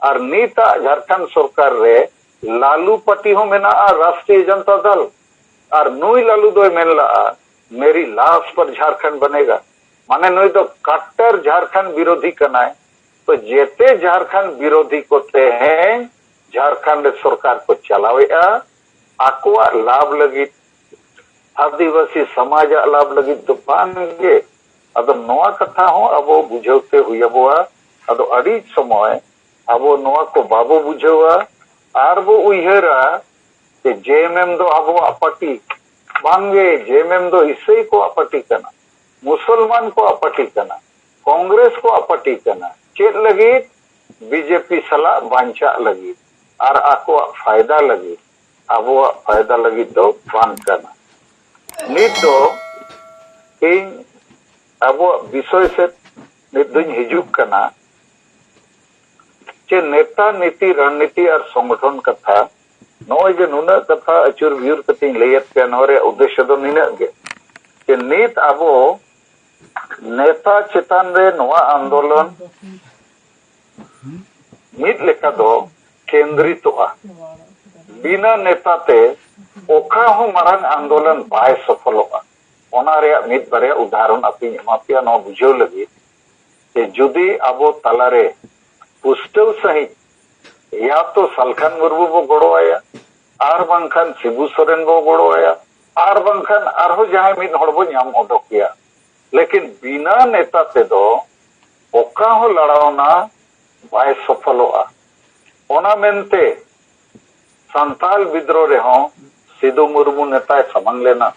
और नीता झारखंड सरकार रे लालू पार्टी हो मेना राष्ट्रीय जनता दल और नुई लालू दो मेनला मेरी लाश पर झारखंड बनेगा माने नुई तो कट्टर झारखंड विरोधी कनाए तो जेते झारखंड विरोधी को हैं झारखंड सरकार को चलावेगा आकुआ लाभ लगी आदिवासी समाज लाभ लगी तो बांगे अदो नोआ कथा हो अब बुझौते हुई अदो अड़ी समय अब नोआ को बाबो बुझेवा आर बो उयहरा कि जेएमएम दो अब पार्टी बांगे जेएमएम दो इसई को पार्टी करना मुसलमान को पार्टी करना कांग्रेस को पार्टी करना चेत लगी बीजेपी सला बांचा लगी और आको फायदा लगी अब फायदा लगी तो बांध करना नित दो इन अब विषय से नित दुñ हिजुक करना चे नेता नीति रणनीति और संगठन कथा नोय जे नुना कथा अचुर व्यूर कती लेयत पे नोरे उद्देश्य दो निना गे che nit abo नेता चेतन रे नोआ आंदोलन मिद लेका दो केंद्रितोआ बिना नेता ते ओखा हो मारंग आंदोलन बाय सफलोआ ओना रे मिद बारे उदाहरण अपनी मापिया नो बुझेव लगी कि जुदी अबो तलारे पुष्टव सहित या तो सलखान मुर्मू बो गड़ो आया आर बंखान शिबू सोरेन बो गड़ो आया आर बंखान आरहो जहां मिद हड़ बो नाम ओडोकिया लेकिन बिना नेता ते दो ओका हो लड़ावना बाय सफलोआ ओना मेनते संताल विद्रोह रे हो सिदु मुर्मू नेता समंग लेना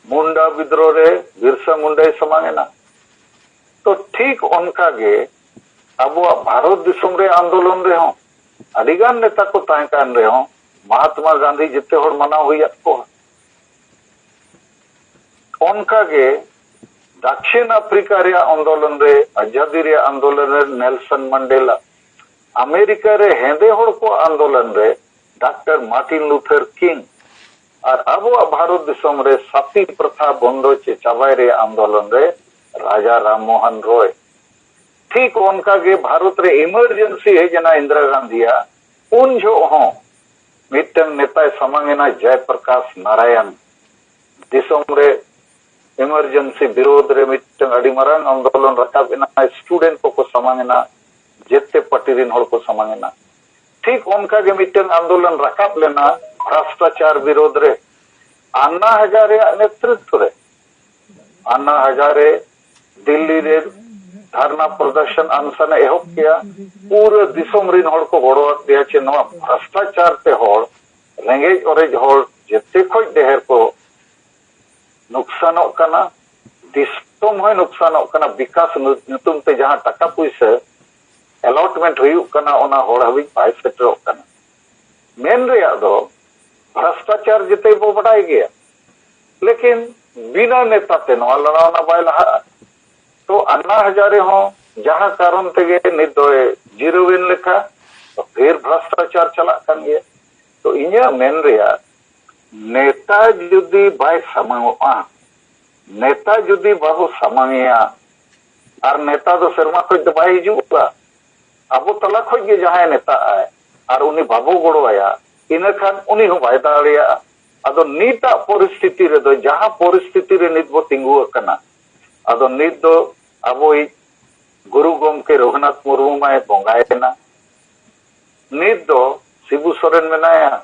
मुंडा विद्रोह रे बिरसा मुंडा समंगेना तो ठीक उनका गे अब भारत दिसम रे आंदोलन रे हो अडिगान नेता को ताय कान रे हो महात्मा गांधी जिते होड़ मना हुई को उनका गे दक्षिण अफ्रीका रे आंदोलन रे आजादी रे आंदोलन रे नेल्सन मंडेला अमेरिका रे हेंदे होड़ को आंदोलन रे डॉक्टर मार्टिन लूथर किंग और अब भारत दिसम रे सती प्रथा बंदो चे चाबाई रे आंदोलन रे राजा राम मोहन रॉय ठीक उनका गे भारत रे इमरजेंसी है जना इंदिरा गांधीया उन जो हो मिटन नेता समंगेना जयप्रकाश नारायण दिसम रे इमरजेंसी विरोध रे मिटन अड़ी मरंग आंदोलन रखाबेना स्टूडेंट को समंगेना जेते पार्टी रिन होड़ को समंगेना ठीक उनका गे मिटन आंदोलन रखाब लेना भ्रष्टाचार विरोध रे अन्ना हजारे नेतृत्व रे अन्ना हजारे दिल्ली रे धरना प्रदर्शन अनशन एहब किया पूरे दिसम रिन होड़ को गड़ो दिया चे नवा भ्रष्टाचार ते होड़ रेंगेज ओरेज होड़ जेते खोज देहर को नुकसानों कना दिसम होय नुकसानों कना विकास नुतुम ते जहां टका पैसा अलॉटमेंट हुई कना ओना होड़ हबी बाय सेटरो कना मेन रे दो भ्रष्टाचार जिते बो बढ़ाई गया लेकिन बिना नेता ते नवा लड़ावना बाय लहा तो अन्ना हजारे हो जहां कारण तेगे निदोए जीरोविन लेखा तो फिर भ्रष्टाचार चला कन गया तो इन्या मेन रेया नेता जुदी बाय समंगोआ नेता जुदी बाबू समंगिया और नेता दो शर्मा खोज दो बाय हिजुआ अब तला खोज गे जहां नेता आए और उन्हीं बाबू गड़ो आया इन खान उन्हीं हो बाय दाड़िया अदो नीता परिस्थिति रे दो जहां परिस्थिति रे नित बो तिंगु कना अदो नित दो अबो गुरु गोमके रघुनाथ मुर्मू माए बोंगायना नित दो शिबू सोरेन मेनाया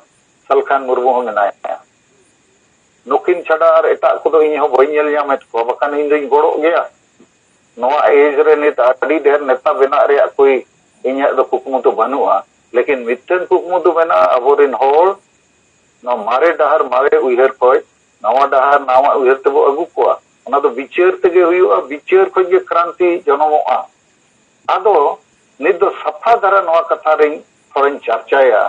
सलखान मुर्मू हो मेनाया नुकिन छड़ा और एटा को दो इन हो बई नेल जामे को बकान इन दिन गड़ो गया नोआ एज रे नित अडी ढेर नेता बना रे कोई इन्या दो कुकमु तो बनुआ लेकिन मिटन कुकमु तो बना अबोरिन होड़ न मारे डहार मारे उयहर कोय नवा डहार नवा उयहर तबो अगु कोआ ओना दो विचार तेगे हुआ विचार खोज गे क्रांति जनमोआ आदो नित दो सफा धारा नवा कथा रे थोड़ाñ चर्चाया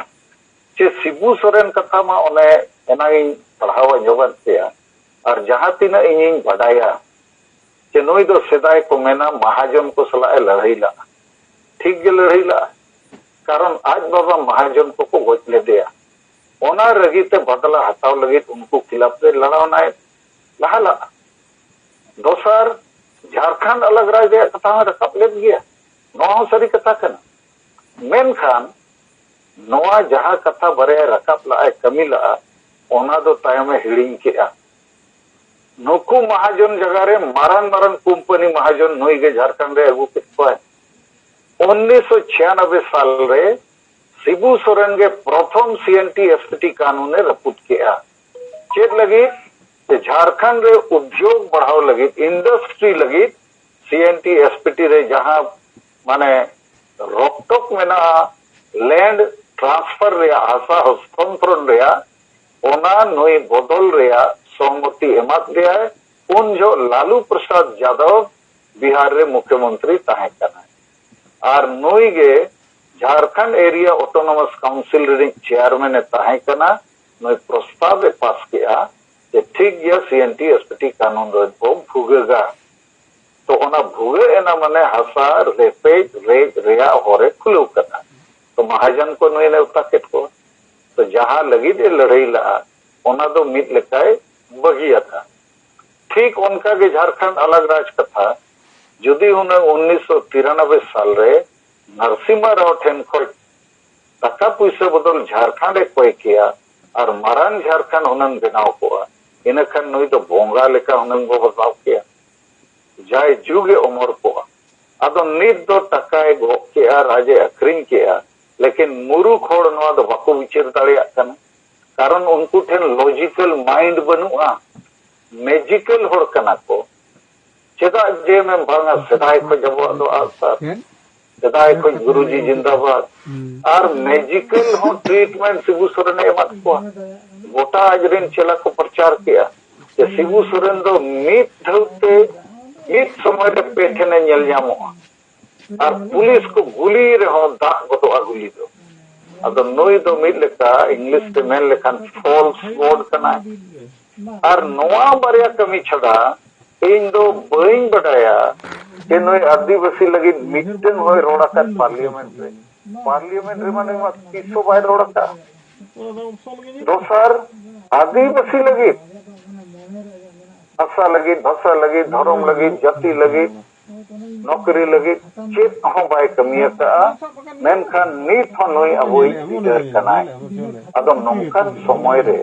चे शिबू सोरेन कथा मा ओने एनागी पढ़ावा जोगत तेया और जहां तीना इनिन बडाया चे नोई दो सेदाय को मेना महाजन को सलाए लड़ाईला ठीक गे लड़ाईला कारण आज बाबा महाजन को गोज ले दिया ओना रगीते बदला हटाव लगित उनको खिलाफ से लड़ावना लहाला दोसर झारखंड अलग राज्य कथा में रखा ले गया नौ सारी कथा करना मेनखान नोआ जहां कथा बारे रकाब ला कमी ला ओना दो तायमे हिड़िंग केआ नुकु महाजन जगह रे मारान मारान कंपनी महाजन नुई के झारखंड रे अगू केतवाय 1996 साल रे शिबू सोरेन के प्रथम सीएनटी एसपीटी कानून ने रपूत केआ चेत लगी कि झारखंड रे उद्योग बढ़ाव लगी इंडस्ट्री लगी सीएनटी एसपीटी रे जहां माने रोकटोक मेना लैंड ट्रांसफर रे आशा हस्तांतरण रे ओना नुई बदल रे सहमति एमात दिया है उन जो लालू प्रसाद यादव बिहार रे मुख्यमंत्री ताहे कना और नुई गे झारखंड एरिया ऑटोनोमस काउंसिल रे चेयरमैन ताहे कना नुई प्रस्ताव पास किया कि ठीक गया सीएनटी एसपीटी कानून रे को भुगेगा तो ओना भुगे एना माने हसा रेपेज रेज रेया होरे खुलू कना तो महाजन को नुई ने उताकेट को तो जहां लगी दे लड़ाई ला ओना दो मिट लेकाय बगिया था ठीक उनका के झारखंड अलग राज कथा जुदी उन्हें 1993 साल रे नरसिम्हा राव ठेन खोज टका पैसा बदल झारखंड कोई किया और मारान झारखंड उन्हें बनाव को इनखान नुई तो बोंगा लेका उन्हें को बदलाव किया जाय जुगे उमर को अदो नित दो टकाए गो किया राजे अखरिंग किया लेकिन मुरुख होड़ नवा दो बाको विचार दाड़िया कना कारण उनको ठेन लॉजिकल माइंड बनुआ मैजिकल होड़ कना को चेदा जे में भांगा सदाय को जब दो आसार सदाय को गुरुजी जिंदाबाद और मैजिकल हो ट्रीटमेंट शिबू सोरेन एमत को गोटा आजरिन चेला को प्रचार किया कि शिबू सोरेन दो मीत धलते मीत समय रे पेठे ने नेल जामोआ और पुलिस को गुली रे हो दा गोटो गुली दो अदो नुई दो मिल लेका इंग्लिश ते मेन लेखान फॉल्स गॉड कना और नोआ बारिया कमी छड़ा इन दो बइन बडाया कि नुई आदिवासी लगी मीटिंग होय रोड़ा का पार्लियामेंट रे माने मत किसो बाय रोड़ा का दोसर आदिवासी लगी आशा लगी भाषा लगी धर्म लगी जाति लगी नौकरी लगी चेत हो बाय कमिया का मेनखान नीत हो नुई अबोई लीडर कनाय अदम नौकन समय रे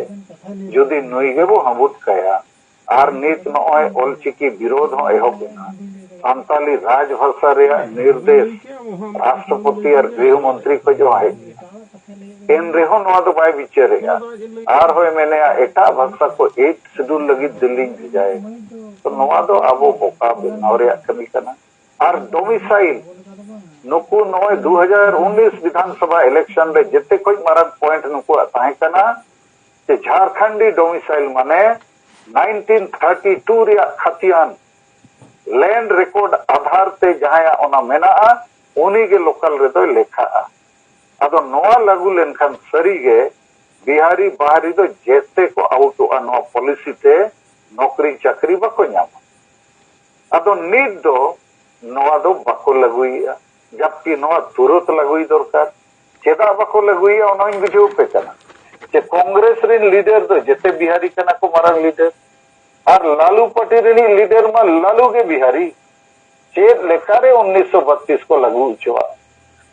जुदी नुई गेबो हबुत कया आर नीत नय ओलचिकी विरोध हो एहोबना संताली राजभाषा रे निर्देश राष्ट्रपति और गृह मंत्री को जो है इन रेहो नवा तो बाय विचारेगा आर होय मेने एटा भाषा को 8 शेड्यूल लगी दिल्ली भेजाए तो नवा दो अबो बोका बनाव रे कमी कना और डोमिसाइल नुकु नय 2019 विधानसभा इलेक्शन रे जते कोई मारा पॉइंट नुकु ताहे कना कि झारखंडी डोमिसाइल माने 1932 रे खतियान लैंड रिकॉर्ड आधार ते जहाया ओना मेना उनी के लोकल रे तो लेखा अदो नोआ लागू लेनखान सरी गे बिहारी बाहरी तो जेते को आउट नो पॉलिसी ते नौकरी चाकरी बाको नामा अदो नीत दो नोआ दो बाको लगुइया जबकि नोआ तुरंत लगुई दरकार चेदा बाको लगुइया ओनोई बुझेउ पे कना जे कांग्रेस रे लीडर दो जेते बिहारी कना को मारान लीडर और लालू पटेल रे लीडर मा लालू के बिहारी चेद लेकारे 1932 को लागू हुआ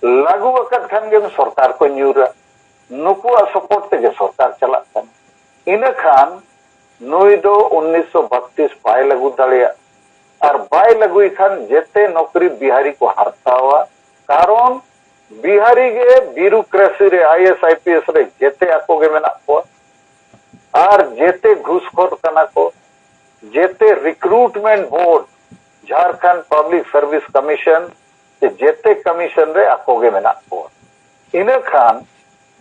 लागू वक्त खान गे सरकार को न्यूरा नुकुआ सपोर्ट ते सरकार चला इन खान नुई दो 1932 बाय लागू दाड़िया और बाय लागू खान जेते नौकरी बिहारी को हरतावा कारण बिहारी गे ब्यूरोक्रेसी रे आईएएस आईपीएस रे जेते आको गे मेना को और जेते घूसखोर कना को जेते recruitment board Jharkhand public service commission जेते कमीशन रे आकोगे मेना को इन खान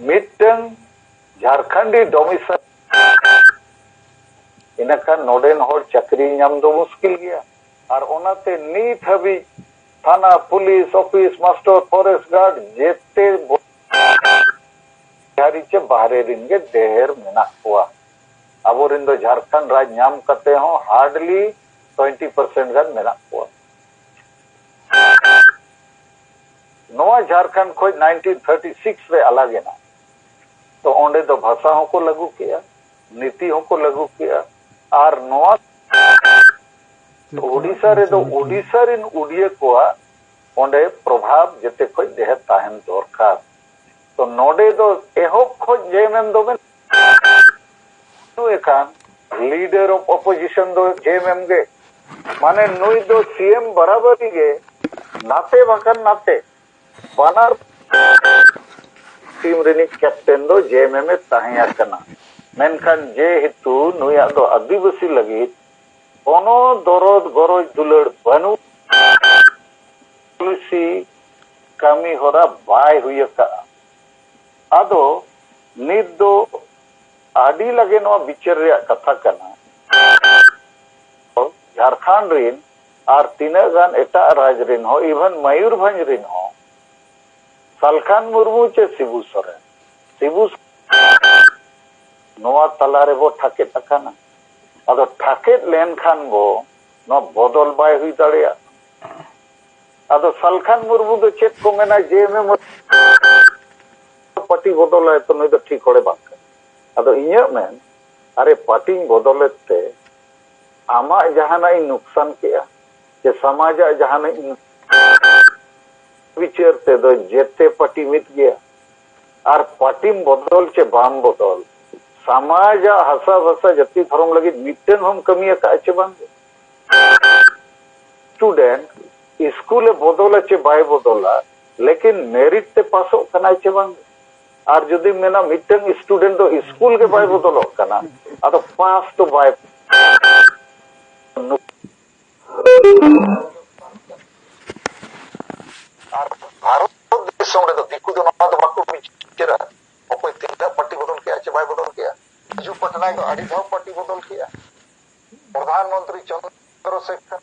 मिटन झारखंडी डोमिसाइल इन खान नोडेन होर चक्री नाम दो मुश्किल गया और ओनाते नीत हबी थाना police office master forest guard जेते बिहारी चे बाहरे रिंगे देहर मेना हुआ अब रिंदो झारखंड राज नाम करते हो हार्डली 20% गान मेना हुआ नोआ झारखंड खोज 1936 रे अलग है ना तो ओंडे दो भाषाओं को लागू किया नीतियों को लागू किया और नोआ तो ओडिशा रे दो ओडिशा रे उड़िए को ओंडे प्रभाव जेते खोज देह ताहन दरकार तो नोडे दो एहोब खोज जेएमएम दो में एखान लीडर ऑफ ऑपोजिशन दो जेएमएम गे माने नुई दो सीएम बराबरी गे नाते बाकन नाते बानार टीम रिनिक कैप्टन दो जेएमएम में ताहिया कना मेनखान जे हेतु नुया दो आदिवासी लगी कोनो दरद गरज दुलड़ बनु पॉलिसी कामी होरा बाय हुई का आदो नित दो आडी लगे नवा बिचार रे कथा कना झारखंड रिन और तीना गान एटा राज रिन हो इवन मयूरभंज रिन हो सालखान मुर्मू चे शिबू सोरेन शिबू नवा तला रे बो ठाके तकाना आदो ठाके लेन खान बो नो बदल बाय हुई दाड़िया आदो सालखान मुर्मू दो चेक को मेना जे में पार्टी बदल है तो नहीं तो ठीक होड़े बात आदो इन्हें में अरे पार्टी बदल ते आमा जहाना नुकसान किया जे समाज जहाना विचार ते दो जेते पार्टी मित गया और पार्टी बदल चे बाम बदल समाज हसा भसा जति धर्म लगी मिट्टन हम कमी चे बांग स्टूडेंट स्कूल बदल चे बाय बदला लेकिन मेरिट ते पासो कना चे बांग और जदि मेना मिट्टन स्टूडेंट दो स्कूल के बाय बदल कना आदो पास तो बाय भारत देश रे दो दिकु दो ना दो बाको बिचरा अकोय तीनटा पार्टी बदल किया चे बाय बदल किया जो पटना को आड़ी धाव पार्टी बदल किया प्रधानमंत्री चंद्रशेखर